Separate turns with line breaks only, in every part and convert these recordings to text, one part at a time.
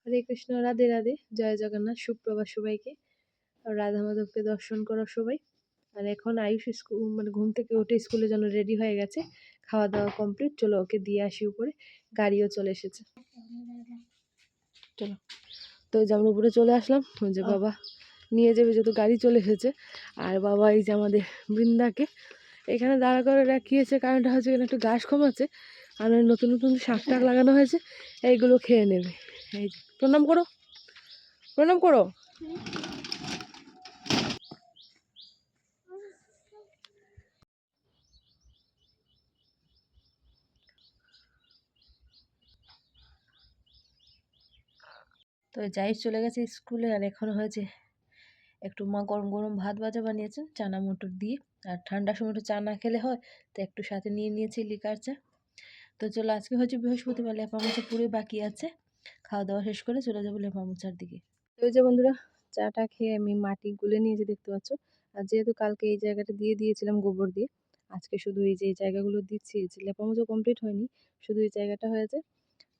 হরে কৃষ্ণ, রাধে রাধে, জয় জগন্নাথ, সুপ্রভাত সবাইকে। আর রাধা মাধবকে দর্শন করো সবাই। আর এখন আয়ুষ স্কুল মানে ঘুম থেকে উঠে স্কুলের জন্য রেডি হয়ে গেছে, খাওয়া দাওয়া কমপ্লিট। চলো ওকে দিয়ে আসি উপরে, গাড়িও চলে এসেছে। চলো, তো এই যে আমরা উপরে চলে আসলাম। ওই যে বাবা নিয়ে যাবে, যেহেতু গাড়ি চলে এসেছে। আর বাবা এই যে আমাদের বৃন্দাকে এখানে দাঁড়া করে রাখিয়েছে, কারণটা হচ্ছে এখানে একটু ঘাস কমাচ্ছে আর নতুন নতুন শাক টাক লাগানো হয়েছে, এইগুলো খেয়ে নেবে। এই যে প্রণাম করো, প্রণাম করো। তো যাই চলে গেছে স্কুলে, আর এখন হয়েছে একটু মা গরম গরম ভাত ভাজা বানিয়েছেন চানা মটর দিয়ে। আর ঠান্ডার সময় একটু চা না খেলে হয়, তো একটু সাথে নিয়ে নিয়েছি লিকার চা। তো চলো, আজকে হচ্ছে বৃহস্পতিবার, লেপা মোছা পুরোই বাকি আছে। খাওয়া দাওয়া শেষ করে চলে যাবো লেপা মোছার দিকে। তো এই যে বন্ধুরা, চাটা খেয়ে আমি মাটি গুলে নিয়েছি, দেখতে পাচ্ছ। আর যেহেতু কালকে এই জায়গাটা দিয়ে দিয়েছিলাম গোবর দিয়ে, আজকে শুধু এই যে এই জায়গাগুলো দিচ্ছি। এই যে লেপা মোছা কমপ্লিট হয়নি, শুধু এই জায়গাটা হয়েছে।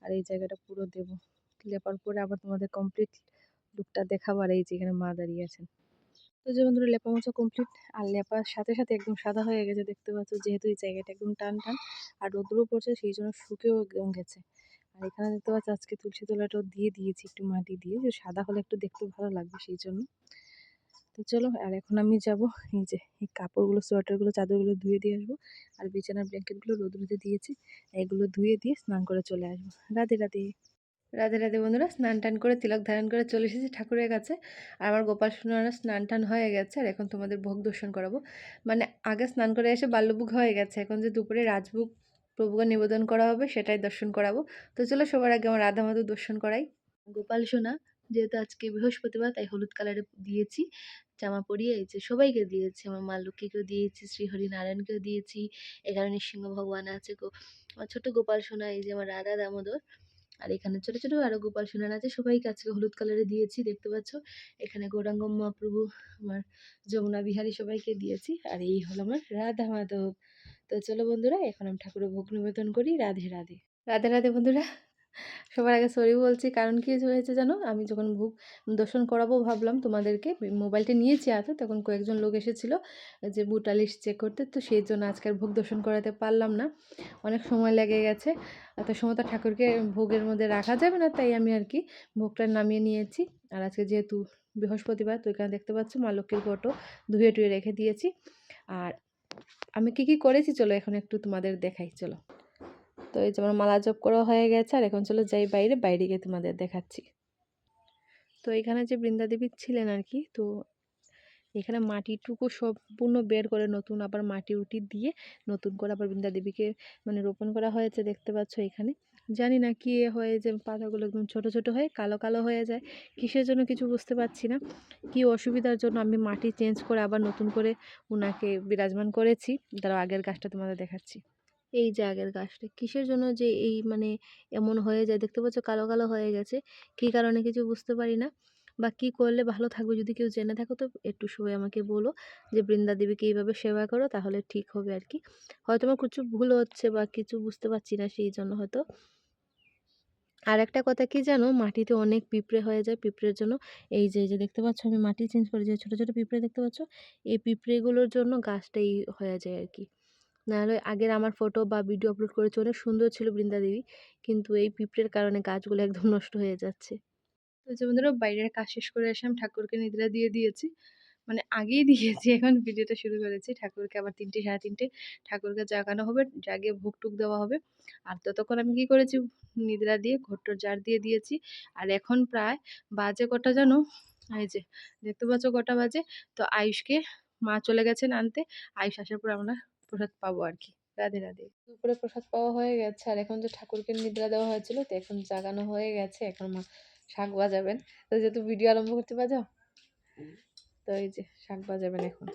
আর এই জায়গাটা পুরো দেবো, লেপার পরে আবার তোমাদের কমপ্লিট লুকটা দেখাবো। আর এই যে এখানে মা দাঁড়িয়ে আছেন। তো যে বন্ধুরা, লেপা মোছা কমপ্লিট, আর লেপার সাথে সাথে একদম সাদা হয়ে গেছে, দেখতে পাচ্ছ। যেহেতু এই জায়গাটা একদম টান টান আর রোদ্রও পড়ছে, সেই জন্য শুকেও একদম গেছে। আর এখানে দেখতে পাচ্ছ আজকে তুলসী তলাটাও দিয়ে দিয়েছি একটু মাটি দিয়ে, যে সাদা হলে একটু দেখতে ভালো লাগবে সেই জন্য। তো চলো, আর এখন আমি যাব এই যে এই কাপড়গুলো, সোয়েটারগুলো, চাদরগুলো ধুয়ে দিয়ে আসবো। আর বিছানার ব্ল্যাঙ্কেটগুলো রোদ্রুতে দিয়েছি, এগুলো ধুয়ে দিয়ে স্নান করে চলে আসবো। রাধে রাধে। রাধে রাধে বন্ধুরা, স্নান টান করে তিলক ধারণ করে চলে এসেছি ঠাকুরের কাছে। আর আমার গোপাল সোনারা স্নান টান হয়ে গেছে, আর এখন তোমাদের ভোগ দর্শন করাবো। মানে আগে স্নান করে এসে বাল্যভোগ হয়ে গেছে, এখন যে দুপুরে রাজভোগ প্রভুকে নিবেদন করা হবে সেটাই দর্শন করাবো। তো চলো, সবার আগে আমার রাধা মাধব দর্শন করাই। গোপাল সোনা যেহেতু আজকে বৃহস্পতিবার, তাই হলুদ কালারে দিয়েছি জামা পরিয়ে। এই যে সবাইকে দিয়েছি, আমার মা লক্ষ্মীকেও দিয়েছি, শ্রীহরি নারায়ণকেও দিয়েছি। এখানে নৃসিংহ ভগবান আছে, আমার ছোট গোপাল সোনা, এই যে আমার রাধা দামোদর। আর এখানে ছোট ছোট আরো গোপাল সোনার আছে, সবাইকে আজকে হলুদ কালারে দিয়েছি, দেখতে পাচ্ছ। এখানে গৌরাঙ্গ মহাপ্রভু, আমার যমুনা বিহারী, সবাইকে দিয়েছি। আর এই হলো আমার রাধা মাধব। তো চলো বন্ধুরা, এখন আমি ঠাকুরের ভোগ নিবেদন করি। রাধে রাধে। রাধে রাধে বন্ধুরা, সবার আগে সরি বলছি, কারণ কি হয়েছে জানো, আমি যখন ভোগ দর্শন করাবো ভাবলাম তোমাদেরকে, মোবাইলটা নিয়েছি হাতে, তখন কয়েকজন লোক এসেছিল যে বুটা লিস্ট চেক করতে, তো সেই জন্য আজকের ভোগ দর্শন করাতে পারলাম না, অনেক সময় লেগে গেছে। এত সময় তো ঠাকুরকে ভোগের মধ্যে রাখা যাবে না, তাই আমি আর কি ভোগটা নামিয়ে নিয়েছি। আর আজকে যেহেতু বৃহস্পতিবার, তো এখানে দেখতে পাচ্ছ মা লক্ষ্মীর ফটো ধুয়ে টুয়ে রেখে দিয়েছি। আর আমি কি কি করেছি চলো এখন একটু তোমাদের দেখাই, চলো। তো এই যে আমার মালা জপ করা হয়ে গেছে, আর এখন চলো যাই বাইরে, বাইরে গিয়ে তোমাদের দেখাচ্ছি। তো এখানে যে বৃন্দাদেবী ছিলেন আর কি, তো এখানে মাটিটুকু সম্পূর্ণ বের করে নতুন আবার মাটি উটি দিয়ে নতুন করে আবার বৃন্দাদেবীকে মানে রোপণ করা হয়েছে, দেখতে পাচ্ছ। এখানে জানি না কি হয়ে যে পাতাগুলো একদম ছোট ছোট হয়ে কালো কালো হয়ে যায়, কিসের জন্য কিছু বুঝতে পারছি না, কি অসুবিধার জন্য আমি মাটি চেঞ্জ করে আবার নতুন করে ওনাকে বিরাজমান করেছি। তারা আগের গাছটা তোমাদের দেখাচ্ছি। এই যে আগের গাছটা কিসের জন্য যে এই মানে এমন হয়ে যায়, দেখতে পাচ্ছ কালো কালো হয়ে গেছে, কী কারণে কিছু বুঝতে পারি না। বা কী করলে ভালো থাকবে, যদি কেউ জেনে থাকো তো একটু সবাই আমাকে বলো, যে বৃন্দা দেবীকে এইভাবে সেবা করো তাহলে ঠিক হবে আর কি। হয়তো আমার কিছু ভুল হচ্ছে বা কিছু বুঝতে পারছি না, সেই জন্য হয়তো। আর একটা কথা কি জানো, মাটিতে অনেক পিঁপড়ে হয়ে যায়, পিঁপড়ের জন্য এই যে দেখতে পাচ্ছ আমি মাটি চেঞ্জ করে, যে ছোটো ছোটো পিঁপড়ে দেখতে পাচ্ছ, এই পিঁপড়েগুলোর জন্য গাছটাই হয়ে যায় আর কি। নাহলে আগের আমার ফটো বা ভিডিও আপলোড করেছি, অনেক সুন্দর ছিল বৃন্দা দেবী, কিন্তু এই পিঁপড়ের কারণে গাছগুলো একদম নষ্ট হয়ে যাচ্ছে। তো যে বন্ধুরা, বাইরের কাজ শেষ করে আসলাম, ঠাকুরকে নিদ্রা দিয়ে দিয়েছি, মানে আগেই দিয়েছি, এখন ভিডিওটা শুরু করেছি। ঠাকুরকে আবার 3টে সাড়ে 3টে ঠাকুরকে জাগানো হবে, জাগিয়ে ভোগ টুক দেওয়া হবে। আর ততক্ষণ আমি কি করেছি, নিদ্রা দিয়ে ঘরটর ঝাড় দিয়ে দিয়েছি। আর এখন প্রায় বাজে কটা জানো, এই যে দেখতে পাচ্ছ কটা বাজে। তো আয়ুষকে মা চলে গেছেন আনতে, আয়ুষ আসার পর আমরা প্রসাদ পাবো আর কি। রাধে রাধে। দুপুরে প্রসাদ পাওয়া হয়ে গেছে, আর এখন যে ঠাকুরকে নিদ্রা দেওয়া হয়েছিল, তো এখন জাগানো হয়ে গেছে, এখন মা শাঁখ বাজাবেন। তো যেহেতু ভিডিও আরম্ভ করতে বাজাও, তো এই যে শাঁখ বাজাবেন এখন।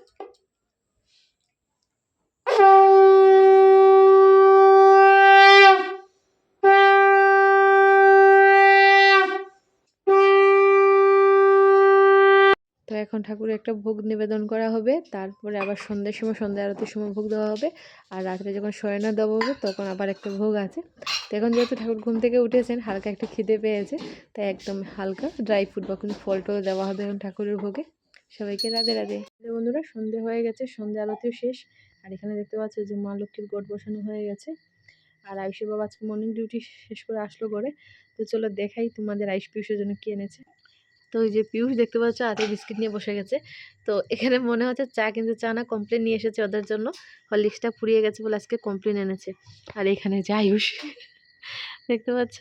তো এখন ঠাকুরের একটা ভোগ নিবেদন করা হবে, তারপরে আবার সন্ধ্যের সময় সন্ধ্যা আরতির সময় ভোগ দেওয়া হবে, আর রাত্রে যখন শয়না দেওয়া হবে তখন আবার একটা ভোগ আছে। তো এখন যেহেতু ঠাকুর ঘুম থেকে উঠেছেন, হালকা একটু খিদে পেয়েছে, তাই একদম হালকা ড্রাই ফ্রুট বা কোনো ফল টল দেওয়া হবে এখন ঠাকুরের ভোগে। সবাইকে রাধে রাধে। বন্ধুরা, সন্ধে হয়ে গেছে, সন্ধ্যা আরতিও শেষ। আর এখানে দেখতে পাচ্ছ যে মা লক্ষ্মীর গড় বসানো হয়ে গেছে। আর আয়ুষের বাবা আজকে মর্নিং ডিউটি শেষ করে আসলো ঘরে। তো চলো দেখাই তোমাদের আয়ুষ পিউষের জন্য কি এনেছে। তো ওই যে পিউষ দেখতে পাচ্ছ হাতে বিস্কিট নিয়ে বসে গেছে। তো এখানে মনে হচ্ছে চা, কিন্তু চা না, কমপ্লেন নিয়ে এসেছে ওদের জন্য। হরলিক্সটা ফুরিয়ে গেছে বলে আজকে কমপ্লেন এনেছে। আর এখানে যে আয়ুষ দেখতে পাচ্ছ